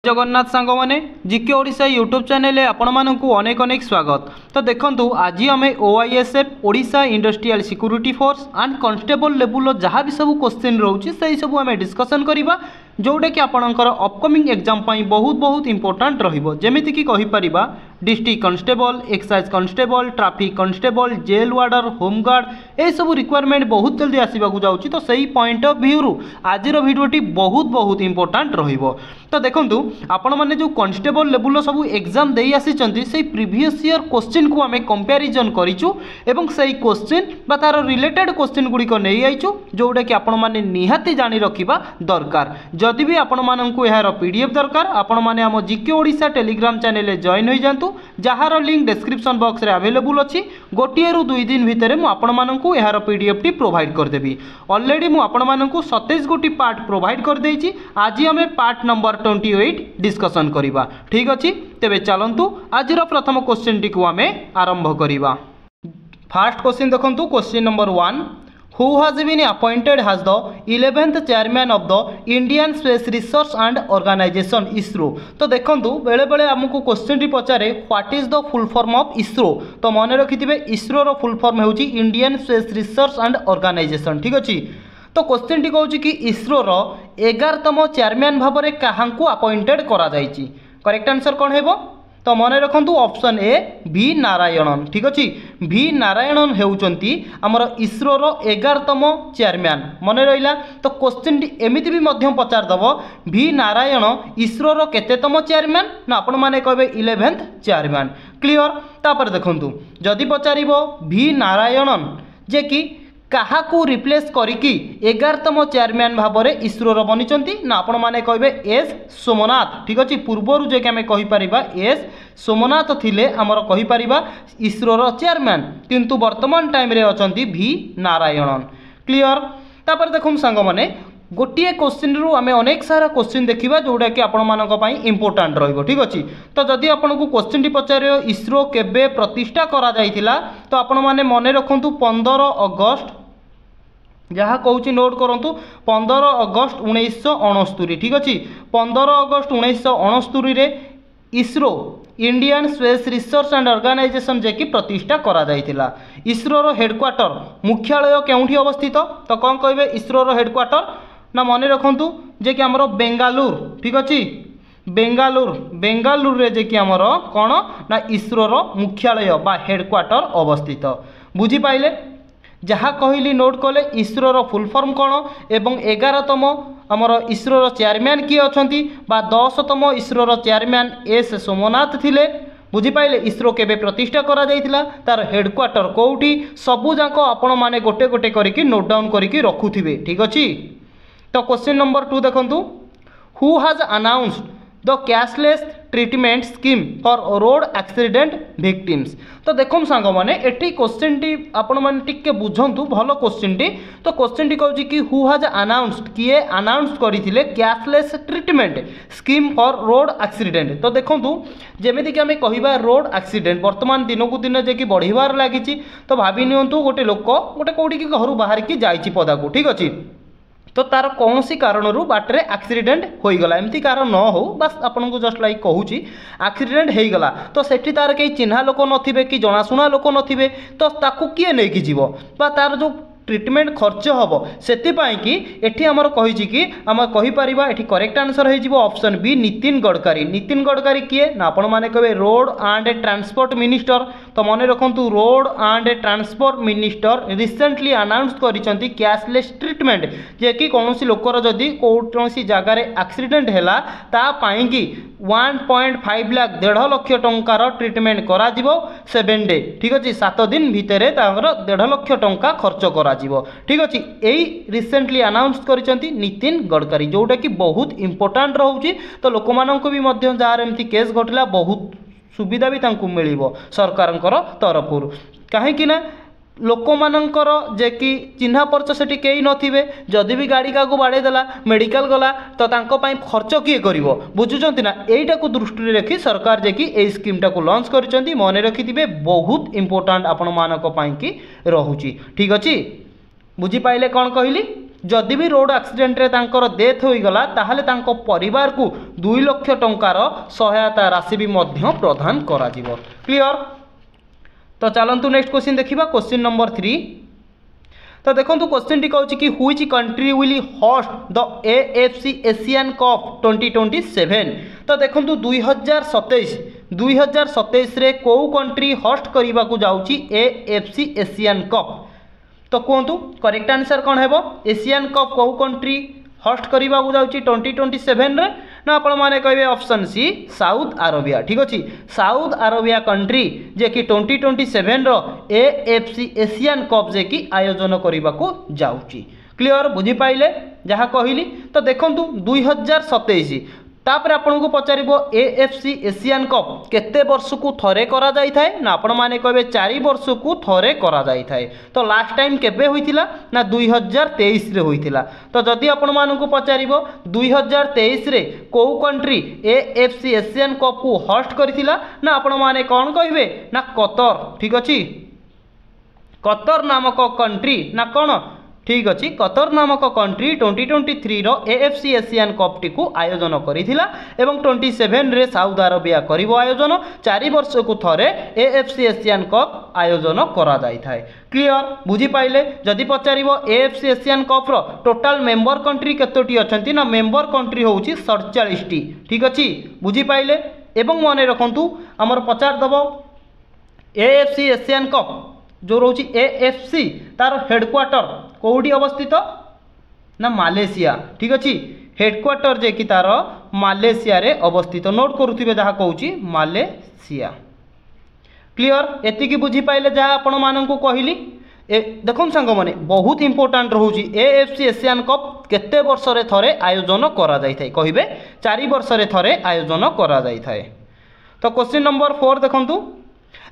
जगन्नाथ सांग मैंने GK Odisha YouTube channel आपण मानकु अनेक अनेक स्वागत। तो देखंतु आज आम OISF Odisha industrial security force and constable level जहाँ भी सब क्वेश्चन रोचे से सब आम डिस्कसन करवा जोटा कि आपणकर अपकमिंग एग्जाम बहुत बहुत इंपोर्टाट रमिति कि कहीपर district constable, excise constable, traffic constable, jail warder, home guard ये सब रिक्वायरमेंट बहुत जल्दी आसवाक जाऊँगी। तो सही पॉइंट ऑफ व्यू आज भिडियोटी बहुत बहुत इंपोर्टाट तो देखंतु आपण माने जो कांस्टेबल लेवल सब एग्जाम दे आसी से प्रीवियस ईयर क्वेश्चन को आम कंपैरिजन करिचु एवं सही क्वेश्चन बा तार रिलेटेड क्वेश्चन गुड़िक नहीं आईचु जोटा कि आपण माने निहाती जानी रखिबा दरकार। जदि भी आपण माननकु यार PDF दरकार आपण माने आम जीके ओडिशा टेलीग्राम चैनल रे जॉइन हो जांतु जार लिंक डिस्क्रिप्शन बॉक्स रे अवेलेबल अछि। गोटिए रु 2 दिन भितर मु आपण माननकु यार PDF टी प्रोवाइड कर देबी। ऑलरेडी मु आपण माननकु 27 गोटी पार्ट प्रोवाइड कर देइछि। आज हमें पार्ट नंबर 28 डिस्कसन करिबा। ठीक अछि, तेबे चलंतु आजिर प्रथम क्वेश्चन टी को आमे आरंभ करिबा। फर्स्ट क्वेश्चन देखंतु question number 1 Who has been appointed as the 11th chairman of the Indian Space Research and Organization ISRO। तो देखंतु बेले बेले हमको क्वेश्चन टी पचारे what is the full form of ISRO। तो मन रखिथिबे ISRO रो फुल फॉर्म हेउची Indian space research and organisation. ठीक अछि, तो क्वेश्चन टी कहूँ कि ISRO रो 11तम चेयरमैन भाव में क्या अपॉइंटेड करा जाइछि। करेक्ट आंसर कौन हेबो? तो मन रखु ऑप्शन ए V नारायणन। ठीक अच्छे, V नारायणन हेउचंती आमर ISRO रो 11तम चेयरमैन मन रहा। तो क्वेश्चन टी एमिति भी मध्यम पचारदब V नारायण ISRO रो केतेतम चेयरमैन ना आपण माने कहबे 11th चेयरमैन। क्लियर। तापर देखंतु जदि पचारिबो V नारायणन जे कि काहाकू रिप्लेस करिकी 11तम चेयरमैन भाव में ISRO रो बनिचंती ना आपण माने कहबे S सोमनाथ। ठीक अच्छे, पूर्वर जे कि आमे कहि परिबा S सोमनाथ थिले आमर कहि परिबा ISRO रो चेयरमैन, किंतु वर्तमान टाइम रे अचंती V नारायणन। क्लियर। तापर देखुम सांग माने गोटे क्वेश्चन रु आमे अनेक सारा क्वेश्चन देखिबा जोटा कि आपण मानक पई इंपोर्टेंट रहइबो। ठीक अछि, तो जदि आपण को क्वेश्चन टी पचारे ISRO केबे प्रतिष्ठा करा जायतिला तो आपण माने मने रखंतु 15 अगस्त जहाँ कहूँ नोट करंतु 15 अगस्त 1969। ठीक अच्छे, 15 अगस्त 1969 रे ISRO Indian space research and organisation जे कि प्रतिष्ठा करा जायतिला। ISRO रो हेडक्वार्टर मुख्यालय केउठी अवस्थित? तो कौन कहबे ISRO रो हेडक्वार्टर ना मने रखंतु जे कि हमरो बेंगालुरु। ठीक अच्छे, बेंगालुरु रे जे कि हमरो कोन ना ISRO रो मुख्यालय बा हेडक्वार्टर अवस्थित। बुझी पाइले? जहाँ कहली नोट कले ISRO रो फुल फॉर्म कौन एवं 11तम आमर ISRO रो चेयरमैन किए अछंती बा 10तम ISRO रो चेयरमैन S सोमनाथ थिले। बुझी पाइले? ISRO केबे प्रतिष्ठा करा जायतिला, तार हेडक्वार्टर कोउठी, सबु जाको आपण माने गोटे गोटे करिकि नोट डाउन करिकि रखुथिबे। ठीक अछि। तो क्वेश्चन नंबर 2 देखंतु who has announced the cashless treatment scheme for road accident victims. तो देखो सांग माने एटी क्वेश्चन टी आपण माने टिके बुझंतु भलो क्वेश्चन टी। तो क्वेश्चन टी कहूँ कि हु हैज अनाउंस्ड किए अनाउंस करथिले cashless treatment scheme for road accident. तो देखंतु जेमिति कि आमे कहिबा रोड एक्सीडेंट वर्तमान दिन को दिन जे कि बढ़िबार लागिछि। तो भाबी नियंतु गोटे लोक गोटे कोठी कि घर बाहर की जाइछि पदा को। ठीक अछि, तो तार कौन सी कारण बाटे एक्सीडेंट हो गला, एमती कारण न हो बस आपन को जस्ट लाइक कहूँ एक्सीडेंट हो गला। तो सेठी तार कई चिन्हा लोक नथिबे कि जनाशुना लोक नथिबे, तो ताकू किए नहीं जीवो बा तार जो ट्रीटमेंट खर्च हम से कि एठी आमर कही कि आम कहीपर एठी करेक्ट आंसर हो ऑप्शन बी नितिन गडकरी। नितिन गडकरी किए ना आपण माने कहबे रोड एंड ट्रांसपोर्ट मिनिस्टर। तो मन रखंतु road and transport minister recently announce करिसंती कैशलेस ट्रीटमेंट जे कि कोनोसी लोकर जदी कोनोसी जगार एक्सीडेंट हैला ता पाई कि 1.5 लाख 1.5 लाख टंकार ट्रीटमेंट करा जिवो 7 डे। ठीक अछि, 7 दिन भितरे तांगर 1.5 लाख टंका खर्च करा जिवो। ठीक अछि, एई रिसेंटली अनाउंस करिसंती नितिन गडकरी जोटा कि बहुत इंपोर्टेंट रहउची। तो लोक माननको भी मध्य जार एमती केस घटला बहुत सुविधा भी तांकु मिलिबो सरकारनकर तरफरु। काहे कि ना लोक मानकर जे कि चिन्हा परिचय सेठी केही नथिबे, जदि भी गाड़ी काकू बाड़े देला मेडिकल गला तो तांको पई खर्च किए करिवो। बुझुचंती ना? एईटा को दृष्टि रखी सरकार जे कि एई स्कीम टा को लॉन्च करिसंती। मने रखिथिबे बहुत इंपोर्टेंट आपण मानक पई कि रहउची। ठीक अछि, बुझी पाइले कौन कहली? जदि भी रोड एक्सीडेंट रे तांकर डेथ हो गला ताहले तांको परिवार को 2 लाख टंकार सहायता राशि भी मध्य प्रदान करा जिवो। क्लियर। तो चलंतु नेक्स्ट क्वेश्चन देखिबा क्वेश्चन नंबर 3। तो देखो क्वेश्चन टी कहूँ कि which country will host the AFC Asian cup 2027। तो देखो 2027 रे को कंट्री होस्ट करने को जाऊँगी AFC एशियन कप। तो कहतु करेक्ट आंसर कौन है? एशियन कप को कंट्री होस्ट करने को जाऊँगी 2027 रे ना आपण माने कहे ऑप्शन सी साउथ अरेबिया। ठीक अच्छे साउथ अरेबिया कंट्री जे कि 2027 रो AFC एशियन कप जे कि आयोजन करने को जाऊँगी। क्लियर बुझी पाइले जहाँ कहली। तो देखो 2027 तापर आपन को पचार AFC एशियन कप केते वर्ष को थरे करा जाई थाए ना आपण माने कहबे 4 वर्ष को थरे करा जाई थाए। तो लास्ट टाइम केबे होइतिला ना 2023 रे होइतिला। तो जदि आपण मान को पचार 2023 रे को कंट्री AFC एशियन कप को होस्ट करथिला ना आपण माने कौन कहबे ना कतर। ठीक अछि कतर नामक कंट्री ना कौन ठीक अच्छे कतर नामक कंट्री 2023 रो AFC एशियन कप टी को आयोजन करिथिला एवं 27 रे साउथ अरेबिया करिवो आयोजन 4 वर्ष को थरे AFC एशियन कप आयोजन करा जाई थाए। क्लियर बुझी पाइले। जदि पचारिबो AFC एशियन कप रो टोटल मेंबर कंट्री केतोटी अछंती ना मेंबर कंट्री होउची 47 टी। ठीक अछि बुझी पाइले। एवं मने रखंतु हमर पचार दबो AFC एशियन कप जो रोची AFC तार हेडक्वार्टर कोडी अवस्थित ना मालेशिया। ठीक अच्छे हेडक्वार्टर जे कि तार मालेशिया रे अवस्थित नोट करुथिबे जहाँ कहूँ मालेशिया। क्लियर एतिकी बुझी पाइले जहाँ आपण माननकु कहली। देखो सांग माने बहुत इंपोर्टेंट रहूची AFC एशियन कप केते वर्ष रे थरे आयोजन करा जाई थाए कहिबे 4 वर्ष रे थरे आयोजन करा जाई थाए। तो क्वेश्चन नंबर 4 देखंतु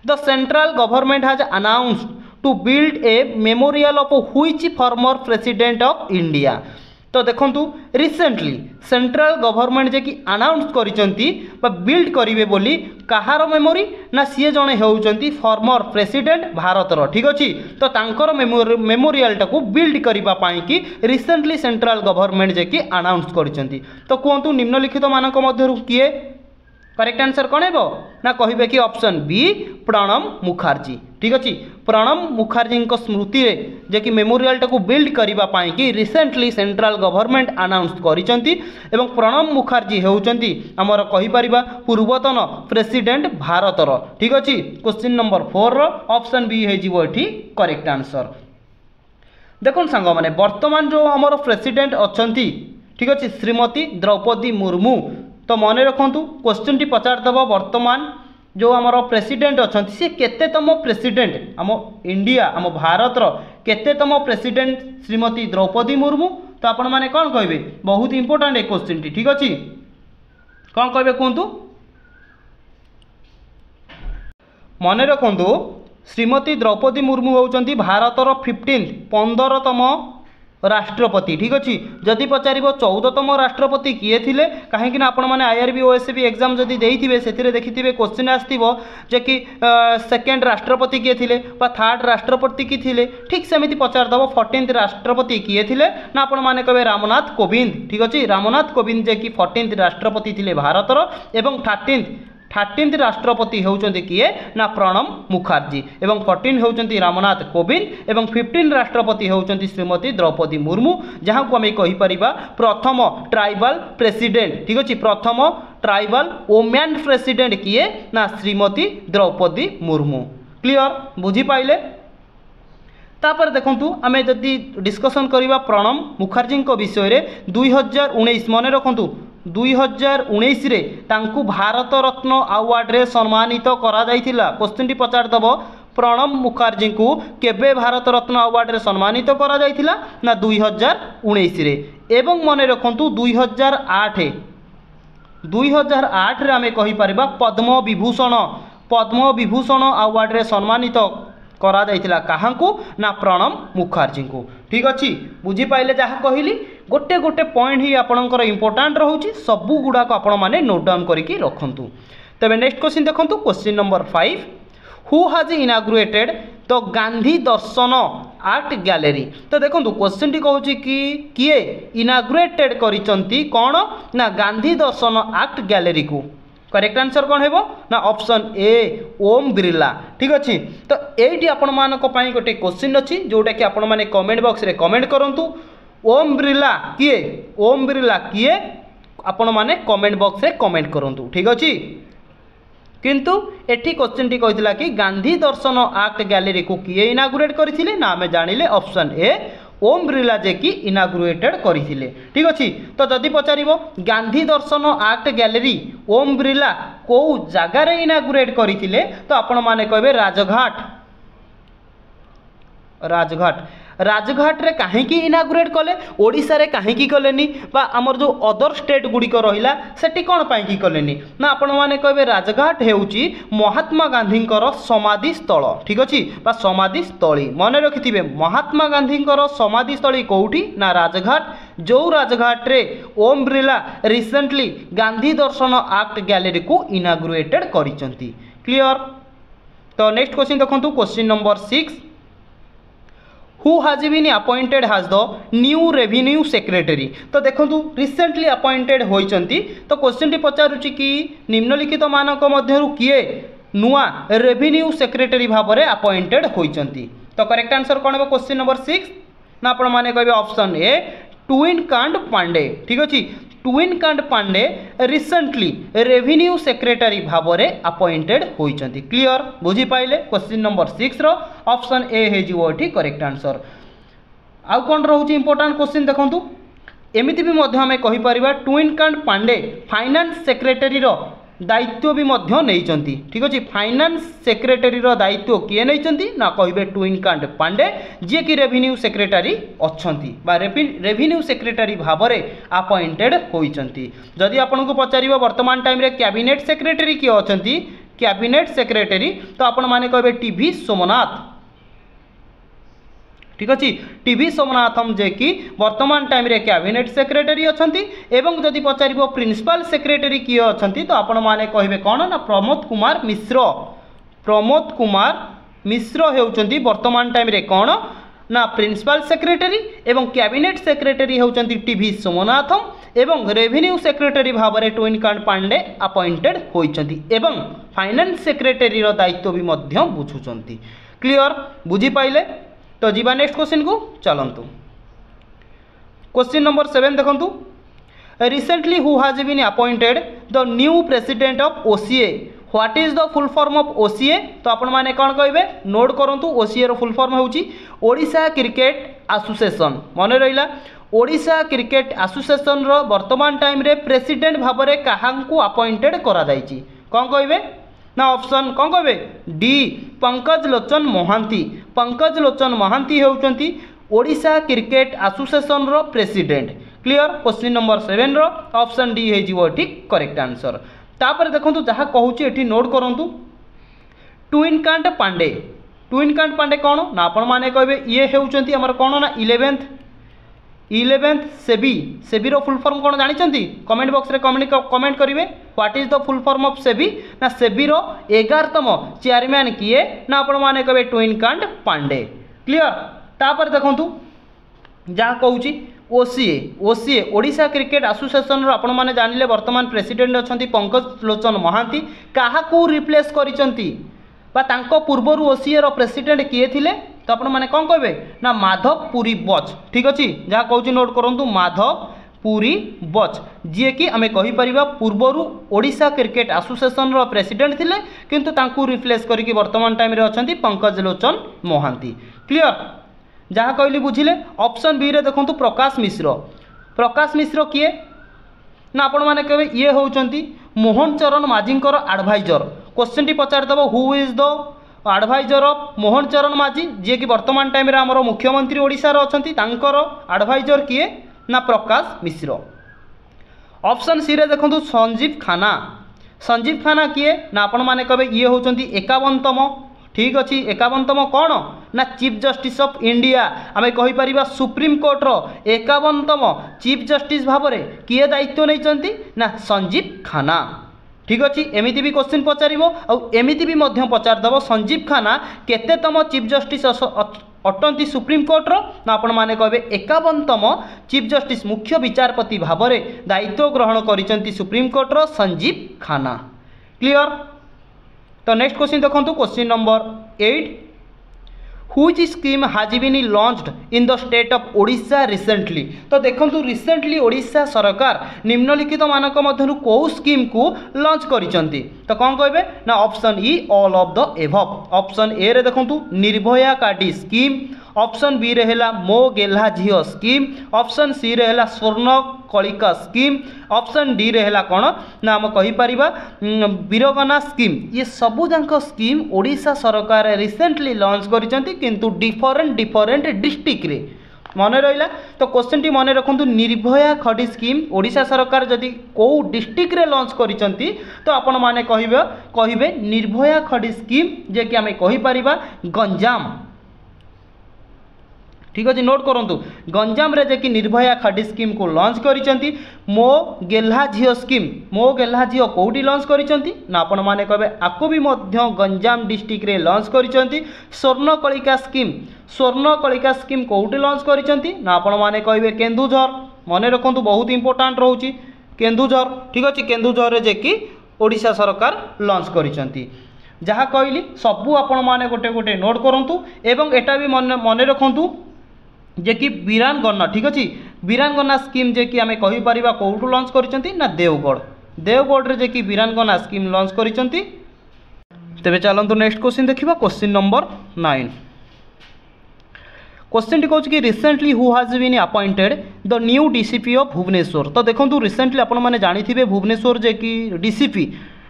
The central government has announced to build a memorial of which former president of India। तो देखंतु रिसेंटली सेंट्रल गवर्नमेंट जे कि अनाउंस करिसंती बा बिल्ड करिवे बोली कहार मेमोरी ना सीए जणे हेउचंती फॉर्मर प्रेसिडेंट भारत रो। ठीक अछि तो तांकर मेमोरियल टाको बिल्ड करिबा पाई कि रिसेंटली सेंट्रल गवर्नमेंट जे कि अनाउंस करिसंती। तो कोंतु निम्नलिखित मानक मध्यरु किए करेक्ट आंसर कौन है ना कहे कि ऑप्शन बी प्रणब मुखर्जी। ठीक अच्छे प्रणब मुखर्जी स्मृति रे जे कि मेमोरियल टाको बिल्ड करबा पाई कि रिसेंटली सेंट्रल गवर्नमेंट अनाउंस करिसंती एवं प्रणब मुखर्जी हेउचंती हमर कहि परिबा पूर्वतन प्रेसिडेंट भारत रो। ठीक अच्छे क्वेश्चन नंबर 4 रो ऑप्शन बी हे जिवो एठी करेक्ट आंसर। देखो सांग माने वर्तमान जो हमर प्रेसिडेंट अछंती ठीक अच्छे श्रीमती द्रौपदी मुर्मू। तो मन रखु क्वेश्चन टी पचार दब वर्तमान जो आमर प्रेसिडेंट अच्छा सी केतेतम प्रेसिडेंट आम इंडिया आम भारत रो केतेतम प्रेसिडेंट श्रीमती द्रौपदी मुर्मू। तो आपण माने कौन कहे बहुत इंपोर्टेंट है क्वेश्चन टी। ठीक अच्छे कौन कहे कहतु मन रखु श्रीमती द्रौपदी मुर्मू होउचंती भारतर 15तम राष्ट्रपति। ठीक अच्छे जदि पचार 14तम राष्ट्रपति किए थिले कहीं आपण मैंने IRB OSCP एग्जाम जदि देइथिबे सेथिरे देखिथिबे क्वेश्चन आस्तिबो जे कि सेकेंड राष्ट्रपति किए थिले बा थर्ड राष्ट्रपति की थिले। ठीक सेमिति पचार दबो 14th राष्ट्रपति किए थिले ना आपण माने कहबे रामनाथ कोविंद। ठीक अच्छे रामनाथ कोविंद जे कि 14th राष्ट्रपति थिले भारतर एवं 13th राष्ट्रपति होउचंती किए ना प्रणब मुखर्जी एवं 14 होउचंती रामनाथ कोविंद एवं 15 राष्ट्रपति होउचंती श्रीमती द्रौपदी मुर्मू जहाँ को आम कहि परिबा प्रथम ट्राइबल प्रेसिडेंट। ठीक अच्छे प्रथम ट्राइबल वोमेन प्रेसिडेंट किए ना श्रीमती द्रौपदी मुर्मू। क्लियर बुझी पाइले। तापर देखंतु आम जदि डिस्कसन करबा प्रणब मुखर्जी विषय रे 2019 मन रखंतु 2019 रे तांकु भारत रत्न अवार्ड रे सम्मानित करा जाइथिला। क्वेश्चन टी पचार दबो प्रणब मुखर्जी को केबे भारत रत्न अवार्ड रे सम्मानित करा जाइथिला ना 2019 रे एवं मन रखंतु 2008 रे आमे कहि परिबा पद्म विभूषण अवार्ड रे सम्मानित करा जाइथिला काहांकु ना प्रणब मुखर्जी को। ठीक अच्छे बुझी पाइले जहाँ कहली गोटे गोटे पॉइंट ही आपणकर इंपोर्टाट रोचे सबू गुड़ाक आपण मैंने नोट डाउन करके रखु। तेरे नेक्स्ट क्वेश्चन देखो question number 5 who has inaugurated the Gandhi Darshan art gallery. तो देखो क्वेश्चन टी कहूँ कि किए इनाग्रेटेड करिसंती कौन ना गांधी दर्शन आर्ट गैलरी को। करेक्ट आंसर कौन है ना ऑप्शन ए ओम बिरला। ठीक अच्छे तो ये आपण मान गोटे क्वेश्चन अच्छी जोटा कि आपण मैंने कमेंट बॉक्स रे कमेंट करूँ ओम बिरला किए ओम बिरला किए आपण मैंने कमेंट बॉक्स रे कमेंट करूँ। ठीक अच्छे किंतु एठी क्वेश्चन टी कहला कि गांधी दर्शन आर्ट गैलरी को किए इनागुरेट करथिले ना आमे जानिले ऑप्शन ए ओम बिरला जे कि इनागुरेटेड करथिले। ठीक अछि तो जदि पचारिबो गांधी दर्शन आर्ट गैलरी ओम बिरला को जगार इनागुरेट करथिले तो आपण माने कहबे राजघाट। राजघाट राजघाट रे कहीं इनागुरेट कले ओडिशा रे कहीं कलेनी बा आमर जो अदर स्टेट गुड़िक रहिला सेठी कोन पई की कलेनी ना आपण माने कहबे राजघाट हेउची महात्मा गांधींकर समाधि स्थल। ठीक अछि बा समाधि स्थली मन रखिथिबे महात्मा गांधींकर समाधि स्थली कोउठी ना राजघाट जो राजघाट रे Om Birla recently Gandhi Darshan art gallery को इनागुरेटेड करिसंती। क्लियर तो नेक्स्ट क्वेश्चन देखंतु question number 6 who has been appointed as the new revenue secretary। तो देखो रिसेंटली अपॉइंटेड होइचंती तो क्वेश्चन टी पचारुची कि निम्नलिखित मानक मध्यरु किए नुआ रेवेन्यू सेक्रेटरी भाव में अपॉइंटेड होइचंती। तो करेक्ट आंसर कौन है क्वेश्चन नंबर 6 ना आपण माने कहबे ऑप्शन ए ट्विनकांत पांडे। ठीक अछि Tuhin Kanta Pandey recently revenue secretary भाव में अपॉइंटेड होइचंती। क्लियर बुझी पाइले क्वेश्चन नंबर 6 रो ऑप्शन ए हे जिवो एठी करेक्ट आंसर। आउ कोन रहउची इंपोर्टेंट क्वेश्चन देखंतु एमिति भी मध्य हमें कहि परिबा ट्विनकांत पांडे फाइनेंस सेक्रेटरी रो दायित्व भी मध्य नैचंती। ठीक अछि फाइनेंस सेक्रेटरी रो दायित्व किए नैचंती ना कहिबे ट्विनकांत पांडे जे कि रेवेन्यू सेक्रेटरी अछंती बा रेवेन्यू सेक्रेटरी भाव में अपॉइंटेड होइचंती। जदि आपन को पचारिबो वर्तमान टाइम रे कैबिनेट सेक्रेटरी किए अछंती कैबिनेट सेक्रेटरी तो आपण माने कहबे टीवी सोमनाथ। ठीक अच्छे टीवी सोमनाथम जे कि वर्तमान टाइम रे कैबिनेट सेक्रेटरी अछंती एवं जदि पचारिबो प्रिंसिपल सेक्रेटरी किए अछंती तो आपण माने कहबे कोन ना प्रमोद कुमार मिश्र। प्रमोद कुमार मिश्र हेउचंती वर्तमान टाइम रे कोन ना प्रिंसिपल सेक्रेटरी एवं कैबिनेट सेक्रेटरी हेउचंती टीवी सोमनाथम एवं रेवेन्यू सेक्रेटरी भाव में ट्विनकांत पांडे अपॉइंटेड होइचंती एवं फाइनेंस सेक्रेटरी रो दायित्व भी मध्य बुझुचंती। क्लियर बुझी पाइले तो जीवा नेक्स्ट क्वेश्चन को चलंतु। क्वेश्चन नंबर 7 देखंतु recently who has been appointed the new president of OCA what is the full form of OCA. तो आपण माने कोन कहबे नोट करंतु ओसीए रो फुल फॉर्म होउची ओडिशा क्रिकेट एसोसिएशन। मन रहिला ओडिशा क्रिकेट एसोसिएशन रो वर्तमान टाइम रे प्रेसिडेंट भाव में काहांकु अपॉइंटेड करा जायची कोन कहबे ना ऑप्शन कौन कहबे D Pankaj Lochan Mahanti. Pankaj Lochan Mahanti हेउचंती Odisha cricket association रो प्रेसिडेंट। क्लियर क्वेश्चन नंबर 7 रो ऑप्शन डी हे जिवो ठीक करेक्ट आंसर। तापर देखंतु जहा कहूची एठी नोट करंतु ट्विनकांत पांडे। ट्विनकांत पांडे कौन ना आपण माने कहबे ये हेउचंती हमर कौन ना 11th सेबी। सेबी रो फुल फॉर्म कौन जानिचंती कमेंट बॉक्स रे कमेंट करिवे what is the full form of SEBI ना सेबी रो 11तम चेयरमैन किए ना आपण माने कहबे ट्विनकांत पांडे। क्लियर तापर देखंतु जा कहूची OCA. OCA Odisha cricket association रो आपण माने जानिले वर्तमान प्रेसिडेंट अछंती पंकज लोचन महांती काहाकू रिप्लेस करिसंती बा तांको पूर्वरु ओसीए रो प्रेसिडेंट किए थिले तो आपण माने कोन कहबे ना माधव पुरी बच। ठीक अछि जहा कहूची नोट करंतु माधव पुरी बच जी कि आमे कहि परिबा पूर्वरु ओडिशा क्रिकेट एसोसिएशन रो प्रेसिडेंट थिले किंतु तांकू रिप्लेस करिकि वर्तमान टाइम रे अछंती पंकज लोचन महांती। क्लियर जहा कहली बुझिले ऑप्शन बी रे देखंतु प्रकाश मिश्र। प्रकाश मिश्र किए ना आपण माने कहबे ये होउचंती मोहन चरण माझींकर एडवाइजर। क्वेश्चन टी पचार दबो who is the adviser of Mohan Charan Majhi जे कि वर्तमान टाइम रे हमरो मुख्यमंत्री ओडिशा रो अछंती तांकर एडवाइजर किए ना प्रकाश मिश्र। ऑप्शन सी रे देखंतु संजीव खाना। संजीव खाना किए ना आपण माने कहबे ये होउचंती 51तम। ठीक अच्छी 51तम कौन ना चीफ जस्टिस ऑफ इंडिया आमे कहि परिबा सुप्रीम कोर्ट रो 51तम चीफ जस्टिस भाव में किए दायित्व नहीं ना संजीव खाना। ठीक अच्छी एमिति भी क्वेश्चन पचारिबो आ एमिति भी मध्य पचार दबो संजीव खाना केतेतम चीफ जस्टिस अटंती सुप्रीमकोर्टर ना आपण मैंने कहे 51तम चीफ जस्टिस मुख्य विचारपति भाव में दायित्व ग्रहण कर सुप्रीमकोर्टर संजीव खान्ना। क्लियर। तो नेक्स्ट क्वेश्चन देखो question number 8 Which scheme has been launched in the state of Odisha recently? तो देखो रिसेंटली ओडिशा सरकार निम्नलिखित मानक मध्यरु को स्कीम को लॉन्च करिसंती। तो कौन कहबे ना option E all of the above. Option A रे देखो Nirbhaya Kadhi scheme, option B रे हैला मो गेल्हा झियो स्कीम, ऑप्शन सी रे हैला स्वर्ण कलिका स्कीम, ऑप्शन डी रे हैला कोन ना हम कहि परिबा वीरगना स्कीम। ये सबु जांक स्कीम ओडिशा सरकार रिसेंटली लॉन्च करिसंती किंतु डिफरेंट डिस्ट्रिक्ट रे। मन रहा तो क्वेश्चन टी मन रखु निर्भया खड़ी स्कीम ओडिशा सरकार जदि को डिस्ट्रिक्ट रे लॉन्च करिसंती तो आपण माने कहिबे निर्भया खड़ी स्कीम जे कि आमे कहि परिबा गंजाम। ठीक अच्छे नोट करूँ गंजाम रे जे कि निर्भया खड़ी स्कीम को लॉन्च करिसंती। मो गेल्हा झियो स्कीम मो गेल्हा झियो कोठी लॉन्च करिसंती ना आपण माने कहबे आको भी मध्य गंजाम डिस्ट्रिक्ट रे लॉन्च करिसंती। स्वर्ण कलिका स्कीम कोठी लॉन्च करिसंती ना आपण माने कहबे केन्दुझर। मन रखु बहुत इंपोर्टेंट रोची केन्दुझर। ठीक अच्छे केन्दुझर रे जे कि ओडिशा सरकार लॉन्च करिसंती। जहाँ कहली सबू आपण माने गोटे गोटे नोट करूँ एवं एटा भी मन रखु जे कि वीरांगना। ठीक अच्छे वीरांगना स्कीम जे कि आमे कहि परिबा कोठू लॉन्च करिसंती ना देवगढ़ रे जे कि वीरांगना स्कीम लॉन्च करिसंती। तेबे चलंतु नेक्स्ट क्वेश्चन देखिबा क्वेश्चन नंबर 9। क्वेश्चन टी कहूँ कि recently who has been appointed the new DCP of Bhubaneswar. तो देखो रिसेंटली आपण माने जानिथिबे भुवनेश्वर जे कि डीसीपी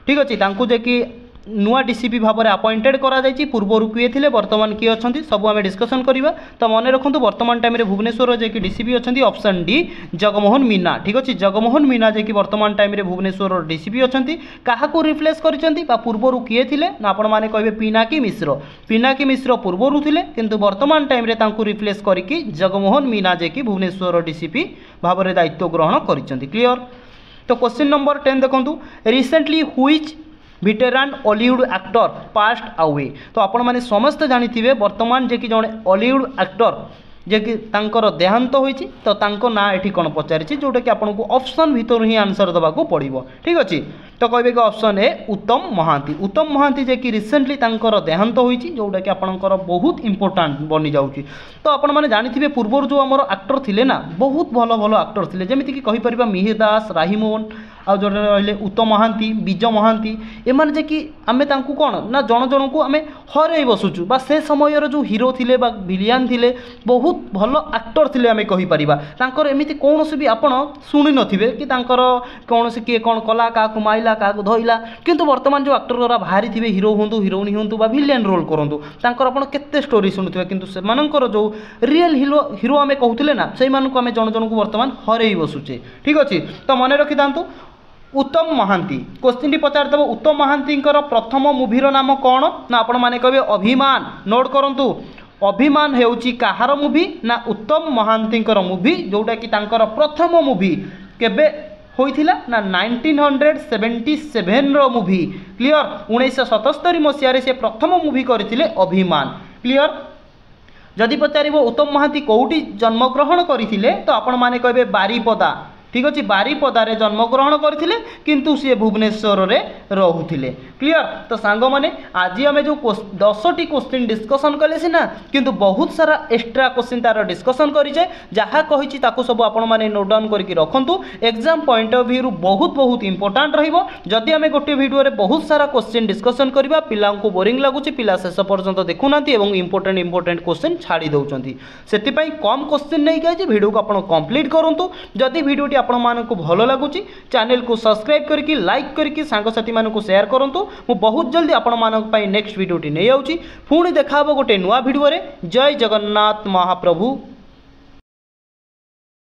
ठीक अच्छे तांकु जे कि नुआ डीसीपी भाव में अपॉइंटेड करा जायछि। पूर्वर किए थे वर्तमान किए अच्छा सब आम डिस्कसन करवा। तो मन रखु वर्तमान टाइम रे भुवनेश्वर जे कि डीसीपी अच्छा ऑप्शन डी जगमोहन मीना। ठीक अच्छे जगमोहन मीना जे कि वर्तमान टाइम रे भुवनेश्वर डीसीपी अच्छा क्या रिप्लेस करछंती बा पूर्वर किए थे ना आपण माने कहबे पिनाकी मिश्र पूर्वर थे किंतु वर्तमान टाइम रे तांकु रिप्लेस करके जगमोहन मीना जे कि भुवनेश्वर डीसीपी भाव में दायित्व ग्रहण करिसंती। क्लियर। तो क्वेश्चन नंबर 10 देखो recently which veteran Hollywood actor passed away. तो आपण माने समस्त जानिथिबे वर्तमान जे कि जणे हॉलीवुड एक्टर जे कि तांकर देहांत होईची तो तांको ना एठी कोन पचारिछि जोटा कि आपनको ऑप्शन भीतर ही आंसर दबा को पड़िबो। ठीक अछि तो कहबे कि ऑप्शन ए उत्तम महांती जे कि रिसेंटली तांकर देहांत होईची जोटा कि आपनकर बहुत इंपोर्टेंट बनि जाउची। तो आपण माने जानिथिबे पूर्वर जो हमर एक्टर थिले ना बहुत भलो भलो एक्टर थिले जेमिति कि कहि परिबा मिहिर दास राहीमोहन आ जोड़े रहिले उत्तम महांती विजय महांती एमाने जे कि आमे तांकु कोन ना जण जण को आमे हरै बसुचु बा से समय रो जो हीरो थिले बा विलियन थिले बहुत भलो एक्टर थिले आमे कहि परिबा। तांकर एमिति कोनोसी भी आपण सुनि नथिबे कि तांकर कोनोसी के कोन कला का कुमाइला का धइला किंतु वर्तमान जो एक्टर रा भारी थिबे हीरो हुंतु हिरोइनी हुंतु बा विलियन रोल करंतु तांकर आपण केते स्टोरी सुनुथिबे किंतु से मानकर जो रियल हीरो आमे कहउथिले ना सेई मानकु आमे जण जण को वर्तमान हरै बसुचे। ठीक अछि तो मन रखि दांतु उत्तम महांती। क्वेश्चन टी पचार देबो उत्तम महांती प्रथम मूवीर नाम कौन ना आपण माने कहबे अभिमान। नोट करंतु अभिमान हेउची काहार मूवी ना उत्तम महांती मूवी जोटा कि तांकर प्रथम मूवी केबे होइथिला ना 1977 रो मूवी। क्लियर। 1977 मसीह से प्रथम मूवी करथिले अभिमान। क्लियर। जदि पचारिबो उत्तम महांती कोउटी जन्मग्रहण करथिले तो आपण माने कहबे बारीपदा। ठीक अच्छे बारीपदारे जन्मग्रहण करथिले किंतु सी भुवनेश्वर रे रहुथिले। क्लियर। तो सांग माने आज आम जो 10टी क्वेश्चन डिस्कसन कले सिना किंतु बहुत सारा एक्स्ट्रा क्वेश्चन तार डिस्कसन करिजे जहाँ कही ताकू सब आपण माने नोट डाउन करके रखंतु। एग्जाम पॉइंट ऑफ व्यू बहुत इंपोर्टेंट रहिबो। जदि आम गोटे वीडियो रे बहुत सारा क्वेश्चन डिस्कसन करबा पिला को बोरिंग लागुची पिला शेष पर्यंत देखुनांती एवं इंपोर्टेंट क्वेश्चन छाड़ी दउचंती सेति पई कम क्वेश्चन नै गाइजे वीडियो को आपण कंप्लीट करंतु। जदि वीडियो आपण मानकु भलो लागुची चैनल को सब्सक्राइब करके लाइक करके सांगसाथी मानकु शेयर करंतु। मु बहुत जल्दी आपण मानक पई नेक्स्ट वीडियोटी नै आउची। पुणी देखा गोटे नुआ वीडियो रे। जय जगन्नाथ महाप्रभु।